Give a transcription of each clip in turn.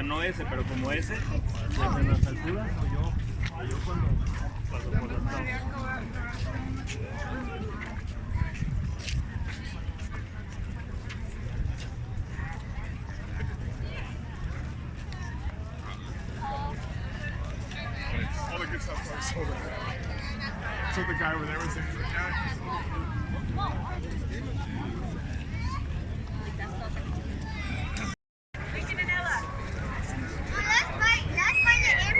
no ese, pero como ese, pues en las alturas o yo cuando paso por los lados. All the good stuff was over there. So the guy over there was saying,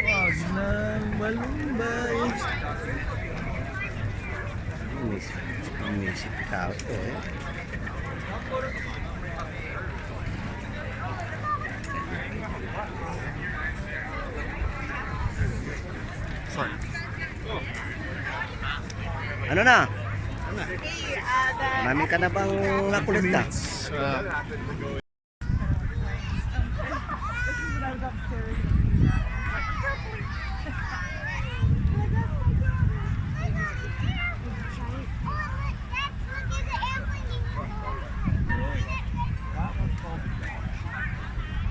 Wag nang malumbay. Umisip tao eh. sorry. Ano na? Marami ka na bang nakulita?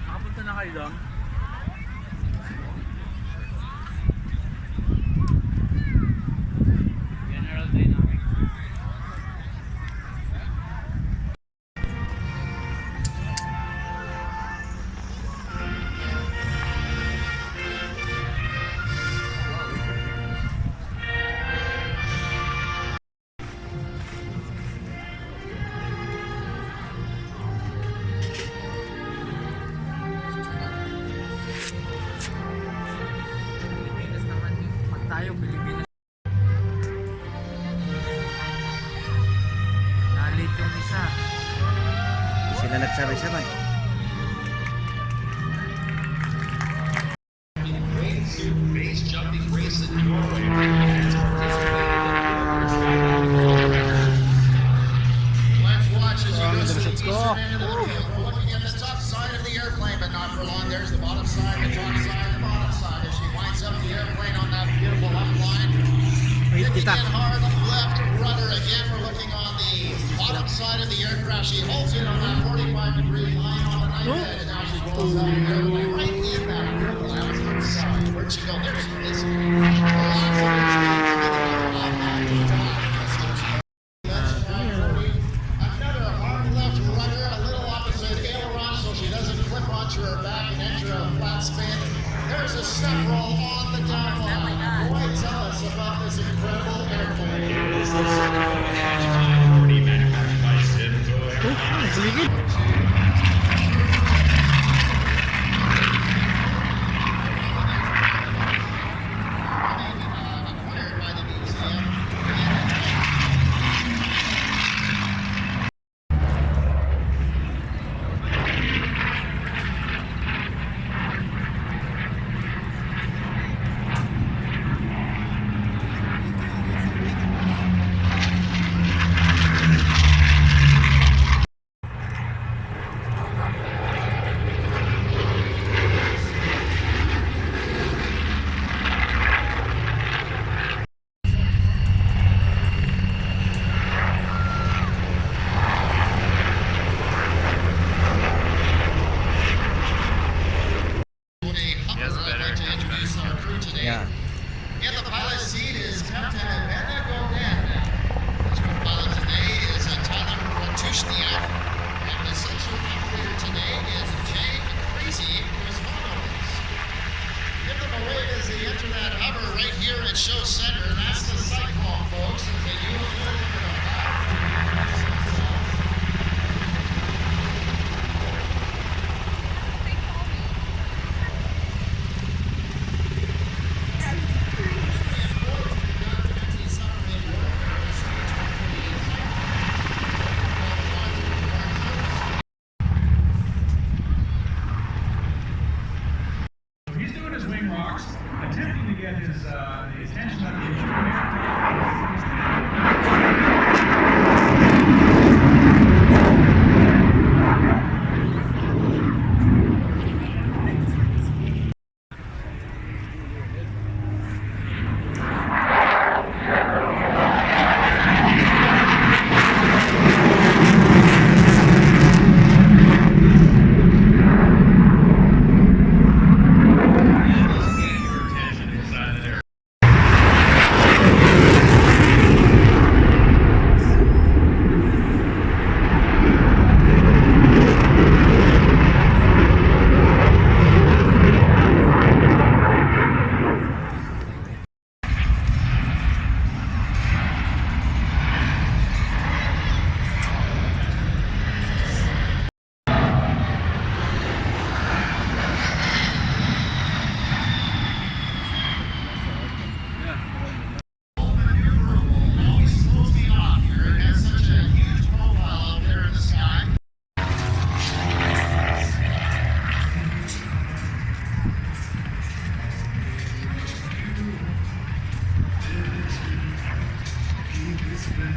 Nakapunta na kayo doon? General Dynamics. Pilipinas naman yun. Pag tayo Pilipinas. Nalit yung isa. Hindi sila nagsabay-sabay. Base jumping race in Norway has participated in the Let's watch as you go to the eastern end of the field. We're looking at the top side of the airplane, but not for long. There's the bottom side, the top side, the bottom side. As she winds up the airplane on that beautiful upline. Kicking in hard left rudder again. We're looking on the bottom side of the aircraft. She holds it on that 45-degree line on the knife edge. Now she rolls out the airplane right in that beautiful outside side. Where'd she go? There she is. Lots of another hard left rudder, a little opposite aileron, so she doesn't flip onto her back and enter a flat spin. There's a step roll on the down line. Boy, tell us about this incredible airplane. This is already manufactured by Simco Airlines.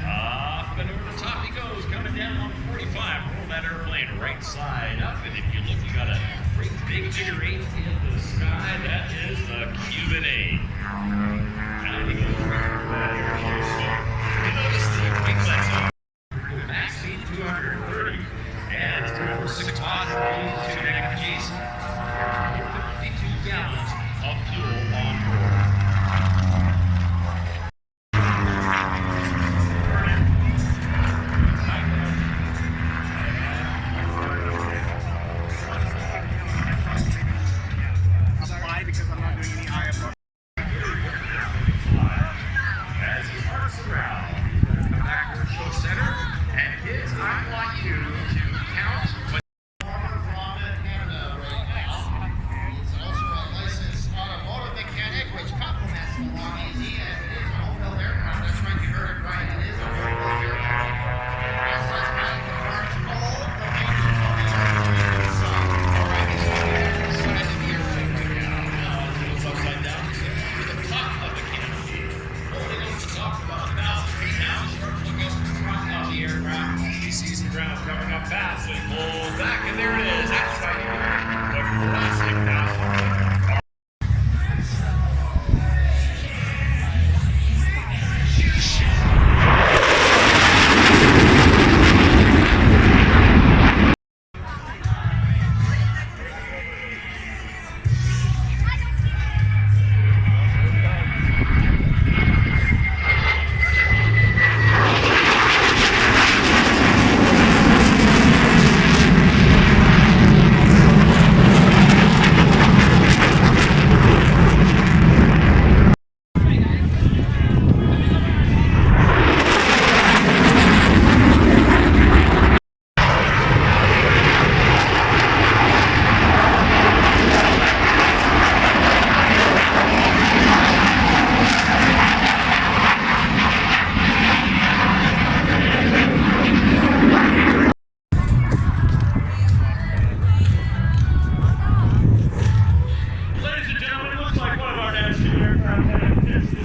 Up and over the top he goes, coming down on 45. Roll that airplane right side up. And if you look, you got a great big figure 8 in the sky. That is the Cuban 8. Now he goes right through that airplane. You notice the winglet zone. Max speed 230. And it's 346 spots, 2 negative G's. 52 gallons of fuel on board. Because I'm not doing any IFR. As he arcs around, backward show center, and his I want you to count. Canada right now. He's also a licensed automotive mechanic, which complements the Long Easy, as it is a home-built aircraft. That's right, you heard it right. It is a home-built aircraft. Also, it's got confirmed all of the features on the airplane itself. All right, this is the side of the airplane right now. Now, as he goes upside down to the top of the canopy. Holding up the top about 1,000 feet now, starts to look up the front of the aircraft. He sees the ground coming up fast, so he pulls back, and there it is. That's right here. The classic 1,000. Ladies and gentlemen, it looks like one of our national aircraft had a physical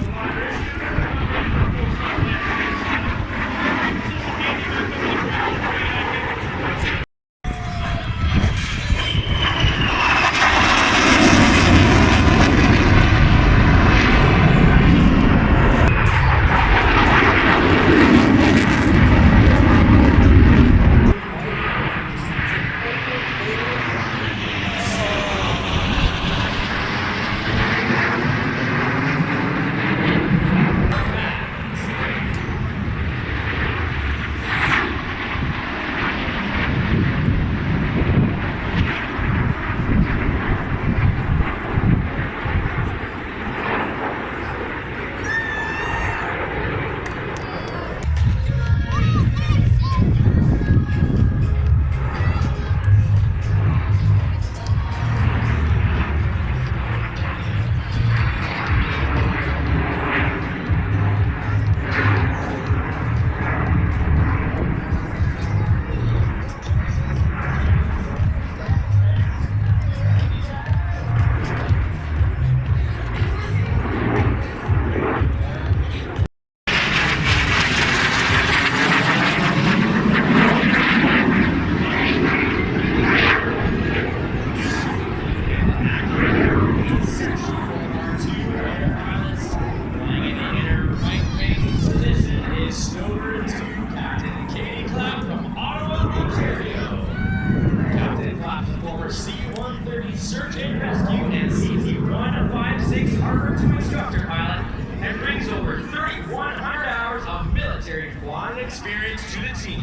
C-130 Search and Rescue and CT-156 Harbor 2 instructor pilot, and brings over 3,100 hours of military quad experience to the team.